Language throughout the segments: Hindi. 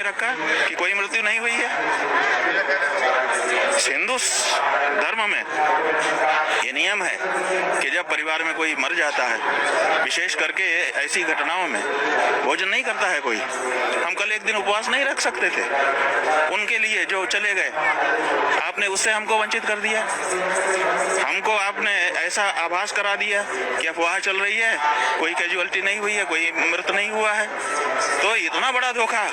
रखा कि कोई मृत्यु नहीं हुई है। हिंदू धर्म में ये नियम है कि जब परिवार में कोई मर जाता है, विशेष करके ऐसी घटनाओं में भोजन नहीं करता है कोई। हम कल एक दिन उपवास नहीं रख सकते थे उनके लिए जो चले गए, आपने उससे हमको वंचित कर दिया। हमको आपने ऐसा आभास करा दिया कि अफवाह चल रही है, कोई कैजुअलिटी नहीं हुई है, कोई मृत नहीं हुआ है। तो इतना बड़ा धोखा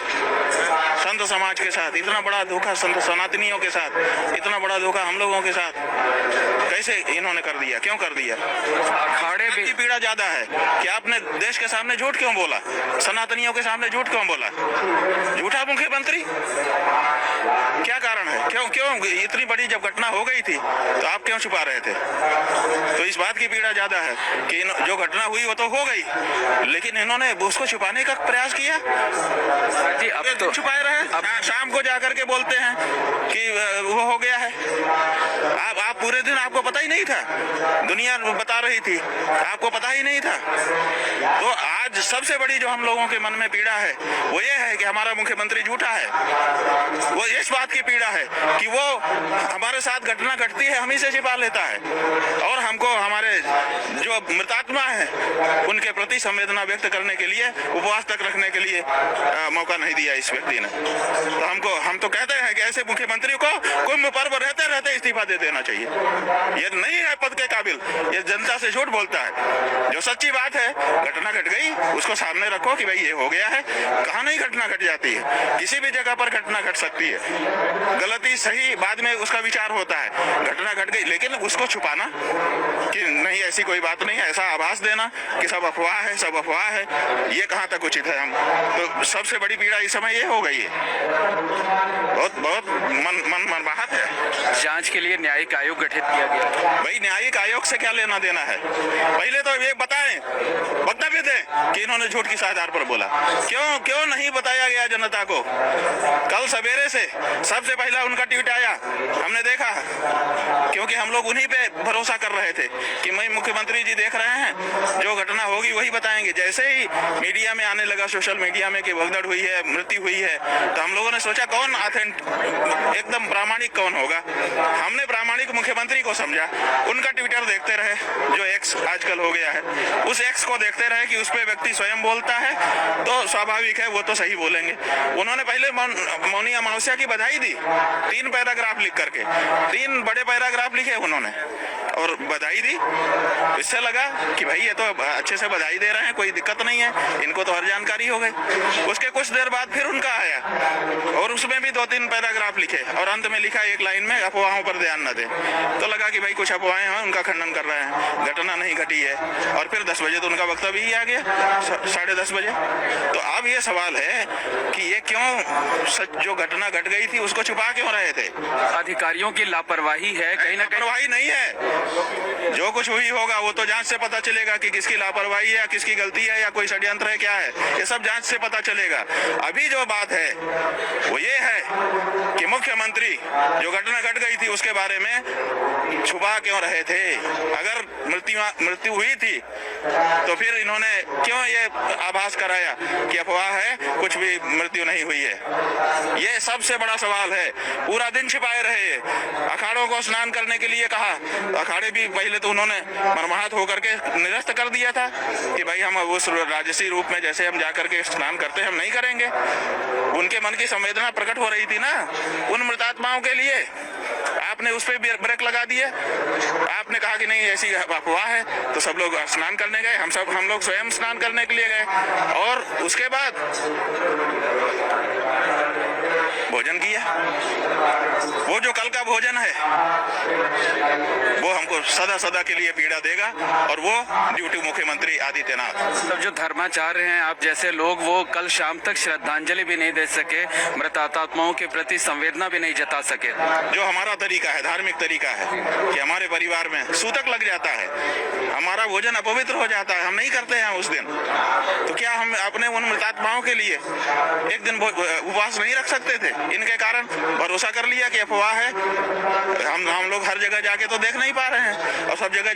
संत समाज के साथ, इतना बड़ा धोखा संत सनातनियों के साथ, इतना बड़ा धोखा हम लोगों के साथ कैसे इन्होंने कर दिया? क्यों कर दिया? अखाड़े की पीड़ा ज्यादा है कि आपने देश के सामने झूठ क्यों बोला, सनातनियों के सामने झूठ क्यों बोला? झूठा मुख्यमंत्री, क्या कारण है? क्यों इतनी बड़ी जब घटना हो गई थी तो आप क्यों छुपा रहे थे? तो इस बात की पीड़ा ज्यादा है कि जो घटना हुई वो तो हो गई, लेकिन इन्होंने उसको छुपाने का प्रयास किया जी। अब तो छुपाए रहे, अब शाम को जाकर के बोलते हैं कि वो हो गया है। आप पूरे दिन आपको पता ही नहीं था, दुनिया बता रही थी, आपको पता ही नहीं था। तो आज सबसे बड़ी जो हम लोगों के मन में पीड़ा है वो ये है कि हमारा मुख्यमंत्री झूठा है। वो इस बात की पीड़ा है कि वो हमारे साथ घटना घटती है, हम ही से छिपा लेता है, और हमको हमारे जो मृतात्मा है उनके प्रति संवेदना व्यक्त करने के लिए, उपवास तक रखने के लिए मौका नहीं दिया इस व्यक्ति ने। तो हम तो कहते हैं कि ऐसे मुख्यमंत्री को कोई पर्व रहते रहते इस्तीफा दे देना चाहिए। ये नहीं है पद के काबिल, ये जनता से झूठ बोलता है। जो सच्ची बात है, घटना घट गई, उसको सामने रखो कि भाई ये हो गया है। कहाँ नहीं घटना घट जाती है, किसी भी जगह पर घटना घट सकती है। गलती सही बाद में उसका विचार होता है, घटना घट गई, लेकिन उसको छुपाना कि नहीं ऐसी कोई बात नहीं है, ऐसा आभास देना कि सब अफवाह है, सब अफवाह है, ये कहाँ तक उचित है? हम तो सबसे बड़ी पीड़ा इस समय ये हो गई है, बहुत मनमाहत है। जांच के लिए न्यायिक आयोग गठित किया गया। भाई न्यायिक आयोग से क्या लेना देना है? पहले तो ये बताएं, वक्तव्य दें कि इन्होंने झूठ किस आधार पर बोला। क्यों नहीं बताया गया जनता को? कल सवेरे से सबसे पहला उनका ट्वीट आया, हमने देखा, क्योंकि हम लोग उन्हीं पे भरोसा कर रहे थे कि मैं मुख्यमंत्री जी देख रहे हैं, जो घटना होगी वही बताएंगे। जैसे ही मीडिया में आने लगा, सोशल मीडिया में कि भगदड़ हुई है, मृत्यु हुई है, तो हम लोगों ने सोचा कौन एकदम प्रामाणिक कौन होगा। हमने प्रामाणिक मुख्यमंत्री को समझा, उनका ट्विटर देखते रहे, जो एक्स आजकल हो गया है, उस एक्स को देखते रहे कि उस पे व्यक्ति स्वयं बोलता है तो स्वाभाविक है वो तो सही बोलेंगे। उन्होंने पहले मौनी अमावस्या की बधाई दी, 3 पैराग्राफ लिख करके, 3 बड़े पैराग्राफ लिखे उन्होंने और बधाई दी। इससे लगा कि भाई ये तो अच्छे से बधाई दे रहे हैं, कोई दिक्कत नहीं है, इनको तो हर जानकारी हो गई। उसके कुछ देर बाद फिर उनका आया और उसमें भी 2-3 पैराग्राफ लिखे और अंत में लिखा एक लाइन में, अफवाहों पर ध्यान न दें। तो लगा कि भाई कुछ अफवाहें हैं, उनका खंडन कर रहे हैं, घटना नहीं घटी है। और फिर 10 बजे तो उनका वक्तव्य ही आ गया, 10:30 बजे। तो अब ये सवाल है कि ये क्यों सच जो घटना घट गई थी उसको छुपा क्यों रहे थे? अधिकारियों की लापरवाही है, कहीं ना कहीं लापरवाही नहीं है। जो कुछ हुई होगा वो तो जांच से पता चलेगा कि किसकी लापरवाही है, किसकी गलती है, या कोई षड्यंत्र है, क्या है, ये सब जांच से पता चलेगा। अभी जो बात है वो ये है कि मुख्यमंत्री जो घटना घट गई थी उसके बारे में छुपा क्यों रहे थे? अगर मृत्यु हुई थी तो फिर इन्होंने क्यों ये आभास कराया कि अफवाह है, कुछ भी मृत्यु नहीं हुई है? ये सबसे बड़ा सवाल है। पूरा दिन छिपाए रहे, अखाड़ों को स्नान करने के लिए कहा, अखाड़े भी पहले तो उन्होंने मर्माहत होकर के निरस्त कर दिया था कि भाई हम उस राजसी रूप में जैसे हम जाकर के स्नान करते हैं हम नहीं करेंगे। उनके मन की संवेदना प्रकट हो रही थी ना उन मृतात्माओं के लिए, आपने उस पर ब्रेक लगा दिए। आपने कहा कि नहीं ऐसी अफवाह है, तो सब लोग स्नान करने गए, हम लोग स्वयं स्नान करने के लिए गए और उसके बाद भोजन किया। वो जो कल का भोजन है वो हमको सदा के लिए पीड़ा देगा, और वो ड्यूटी मुख्यमंत्री आदित्यनाथ। तब जो धर्माचार्य हैं आप जैसे लोग, वो कल शाम तक श्रद्धांजलि भी नहीं दे सके, मृतात्माओं के प्रति संवेदना भी नहीं जता सके। जो हमारा तरीका है, धार्मिक तरीका है कि हमारे परिवार में सूतक लग जाता है, हमारा भोजन अपवित्र हो जाता है, हम नहीं करते हैं उस दिन, तो क्या हम अपने उन मृतात्माओं के लिए एक दिन उपवास नहीं रख सकते थे? इनके कारण भरोसा कर लिया कि अफवाह है। हम लोग हर जगह जाके तो देख नहीं पा रहे हैं और सब जगह